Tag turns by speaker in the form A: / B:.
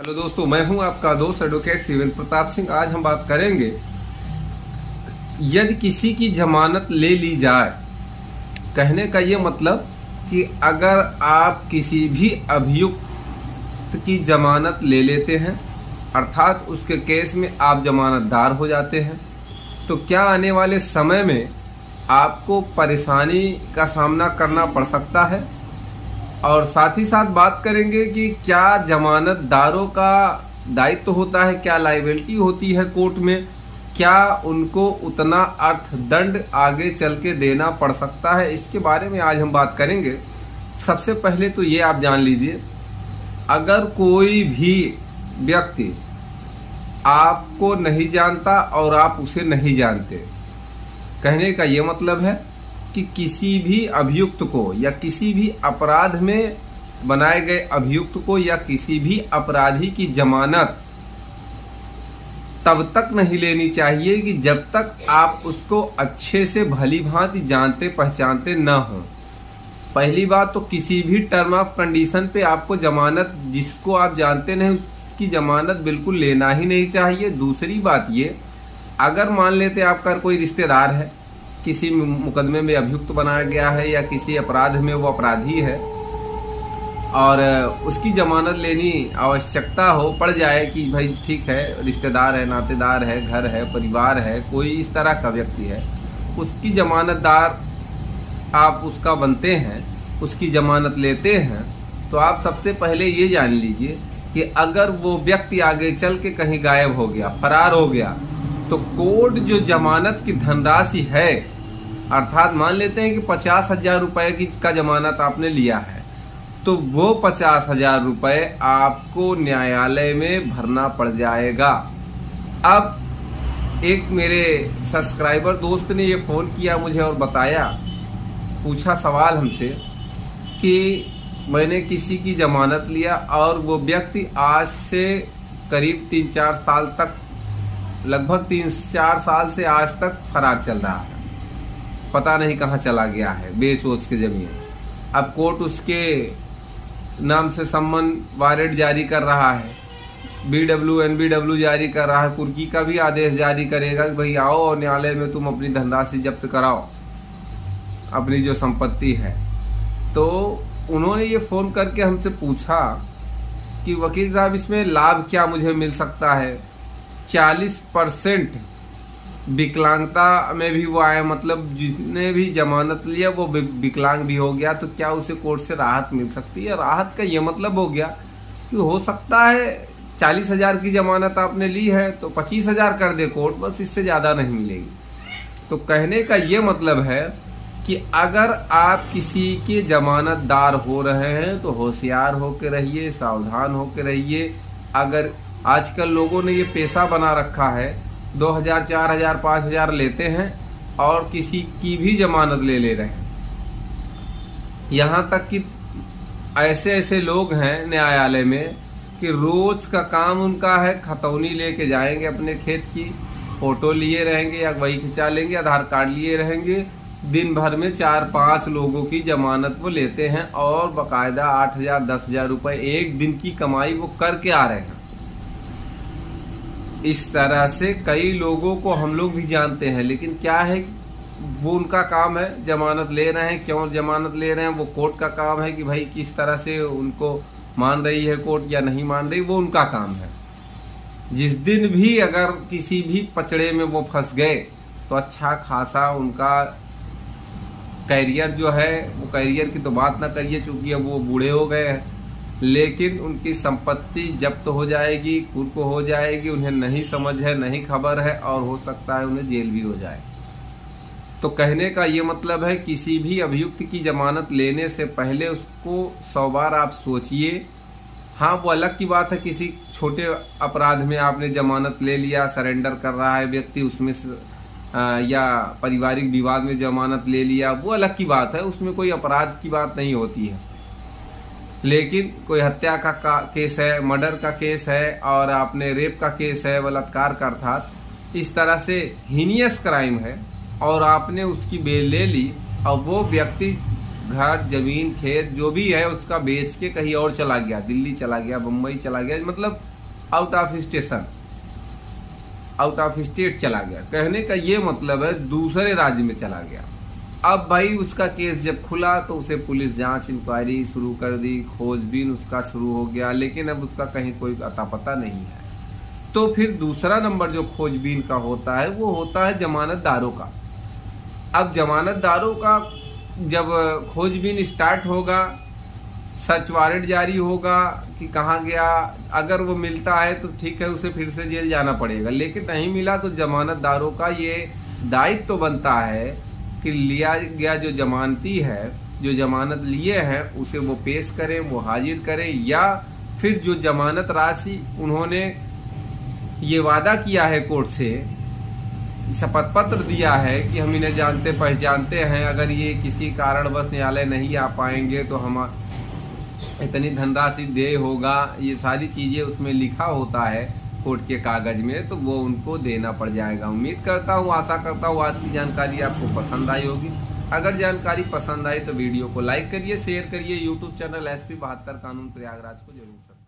A: Hello दोस्तों, मैं हूं आपका दोस्त एडवोकेट शिवेंद्र प्रताप सिंह। आज हम बात करेंगे, यदि किसी की जमानत ले ली जाए। कहने का ये मतलब कि अगर आप किसी भी अभियुक्त की जमानत ले लेते हैं, अर्थात उसके केस में आप जमानतदार हो जाते हैं, तो क्या आने वाले समय में आपको परेशानी का सामना करना पड़ सकता है। और साथ ही साथ बात करेंगे कि क्या जमानतदारों का दायित्व होता है, क्या लायबिलिटी होती है कोर्ट में, क्या उनको उतना अर्थदंड आगे चल के देना पड़ सकता है। इसके बारे में आज हम बात करेंगे। सबसे पहले तो ये आप जान लीजिए, अगर कोई भी व्यक्ति आपको नहीं जानता और आप उसे नहीं जानते, कहने का ये मतलब है कि किसी भी अभियुक्त को या किसी भी अपराध में बनाए गए अभियुक्त को या किसी भी अपराधी की जमानत तब तक नहीं लेनी चाहिए कि जब तक आप उसको अच्छे से भली भांति जानते पहचानते न हो। पहली बात तो किसी भी टर्म ऑफ कंडीशन पे आपको जमानत, जिसको आप जानते नहीं उसकी जमानत बिल्कुल लेना ही नहीं चाहिए। दूसरी बात ये, अगर मान लेते आपका कोई रिश्तेदार है, किसी मुकदमे में अभियुक्त बनाया गया है या किसी अपराध में वो अपराधी है और उसकी जमानत लेनी आवश्यकता हो पड़ जाए कि भाई ठीक है, रिश्तेदार है, नातेदार है, घर है, परिवार है, कोई इस तरह का व्यक्ति है, उसकी जमानतदार आप उसका बनते हैं, उसकी जमानत लेते हैं, तो आप सबसे पहले ये जान लीजिए कि अगर वो व्यक्ति आगे चल के कहीं गायब हो गया, फरार हो गया, तो कोर्ट जो जमानत की धनराशि है, अर्थात मान लेते हैं कि 50,000 रुपए की का जमानत आपने लिया है, तो वो 50,000 रुपए आपको न्यायालय में भरना पड़ जाएगा। अब एक मेरे सब्सक्राइबर दोस्त ने ये फोन किया मुझे और बताया, पूछा सवाल हमसे कि मैंने किसी की जमानत लिया और वो व्यक्ति आज से करीब 3-4 साल तक, लगभग 3-4 साल से आज तक फरार चल रहा है, पता नहीं कहां चला गया है, बेच वोच के जमीन। अब कोर्ट उसके नाम से सम्मन वारंट जारी कर रहा है, BW जारी कर रहा है, कुर्की का भी आदेश जारी करेगा कि भाई आओ और न्यायालय में तुम अपनी धनराशि जब्त कराओ, अपनी जो संपत्ति है। तो उन्होंने ये फोन करके हमसे पूछा कि वकील साहब, इसमें लाभ क्या मुझे मिल सकता है। 40% विकलांगता में भी वो आया, मतलब जिसने भी जमानत लिया वो विकलांग भी हो गया, तो क्या उसे कोर्ट से राहत मिल सकती है। राहत का ये मतलब हो गया कि हो सकता है 40,000 की जमानत आपने ली है तो 25,000 कर दे कोर्ट, बस इससे ज्यादा नहीं मिलेगी। तो कहने का ये मतलब है कि अगर आप किसी के जमानतदार हो रहे हैं तो होशियार होकर रहिए, सावधान होकर रहिए। अगर आजकल लोगों ने ये पेशा बना रखा है, 2,000, 4,000, 5,000 लेते हैं और किसी की भी जमानत ले रहे हैं। यहां तक कि ऐसे ऐसे लोग हैं न्यायालय में कि रोज का काम उनका है, खतौनी लेके जाएंगे अपने खेत की, फोटो लिए रहेंगे या वही खिंचा लेंगे, आधार कार्ड लिए रहेंगे, दिन भर में 4-5 लोगों की जमानत वो लेते हैं और बकायदा 8,000, 10,000 रुपए एक दिन की कमाई वो करके आ रहे हैं। इस तरह से कई लोगों को हम लोग भी जानते हैं, लेकिन क्या है कि वो उनका काम है, जमानत ले रहे हैं, क्यों जमानत ले रहे हैं, वो कोर्ट का काम है कि भाई किस तरह से उनको मान रही है कोर्ट या नहीं मान रही, वो उनका काम है। जिस दिन भी अगर किसी भी पचड़े में वो फंस गए तो अच्छा खासा उनका कैरियर जो है, वो कैरियर की तो बात ना करिए चूंकि अब वो बूढ़े हो गए हैं, लेकिन उनकी संपत्ति जब्त हो जाएगी, कुर्क हो जाएगी, उन्हें नहीं समझ है, नहीं खबर है और हो सकता है उन्हें जेल भी हो जाए। तो कहने का ये मतलब है, किसी भी अभियुक्त की जमानत लेने से पहले उसको 100 बार आप सोचिए। हाँ, वो अलग की बात है, किसी छोटे अपराध में आपने जमानत ले लिया, सरेंडर कर रहा है व्यक्ति उसमें या पारिवारिक विवाद में जमानत ले लिया, वो अलग की बात है, उसमें कोई अपराध की बात नहीं होती है। लेकिन कोई हत्या का केस है, मर्डर का केस है और आपने रेप का केस है, बलात्कार का, अर्थात इस तरह से हीनियस क्राइम है और आपने उसकी बेल ले ली और वो व्यक्ति घर जमीन खेत जो भी है उसका बेच के कहीं और चला गया, दिल्ली चला गया, बम्बई चला गया, मतलब out of station, out of state चला गया। कहने का ये मतलब है दूसरे राज्य में चला गया। अब भाई उसका केस जब खुला तो उसे पुलिस जांच इंक्वायरी शुरू कर दी, खोजबीन उसका शुरू हो गया, लेकिन अब उसका कहीं कोई अता पता नहीं है। तो फिर दूसरा नंबर जो खोजबीन का होता है वो होता है जमानतदारों का। अब जमानतदारों का जब खोजबीन स्टार्ट होगा, सर्च वारंट जारी होगा कि कहाँ गया, अगर वो मिलता है तो ठीक है, उसे फिर से जेल जाना पड़ेगा, लेकिन नहीं मिला तो जमानतदारों का ये दायित्व तो बनता है कि लिया गया जो जमानती है, जो जमानत लिए हैं उसे वो पेश करें, वो हाजिर करें, या फिर जो जमानत राशि उन्होंने ये वादा किया है कोर्ट से, शपथ पत्र दिया है कि हम इन्हें जानते पहचानते हैं, अगर ये किसी कारणवश न्यायालय नहीं आ पाएंगे तो हम इतनी धनराशि दे होगा, ये सारी चीजें उसमें लिखा होता है कोर्ट के कागज में, तो वो उनको देना पड़ जाएगा। उम्मीद करता हूँ, आशा करता हूँ आज की जानकारी आपको पसंद आई होगी। अगर जानकारी पसंद आई तो वीडियो को लाइक करिए, शेयर करिए, यूट्यूब चैनल SP 72 कानून प्रयागराज को जरूर सब्सक्राइब